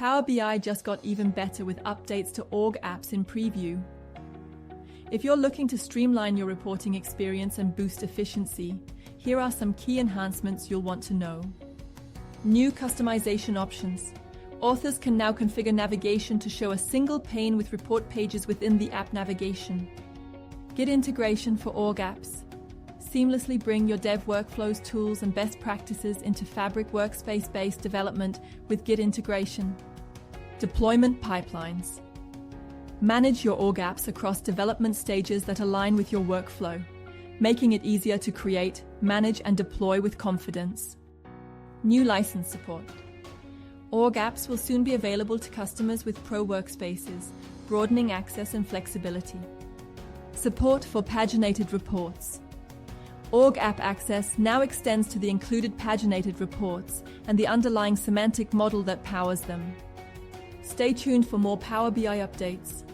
Power BI just got even better with updates to org apps in preview. If you're looking to streamline your reporting experience and boost efficiency, here are some key enhancements you'll want to know. New customization options. Authors can now configure navigation to show a single pane with report pages within the app navigation. Git integration for org apps. Seamlessly bring your dev workflows, tools, and best practices into Fabric workspace-based development with Git integration. Deployment pipelines. Manage your org apps across development stages that align with your workflow, making it easier to create, manage, and deploy with confidence. New license support. Org apps will soon be available to customers with Pro workspaces, broadening access and flexibility. Support for paginated reports. Org app access now extends to the included paginated reports and the underlying semantic model that powers them. Stay tuned for more Power BI updates.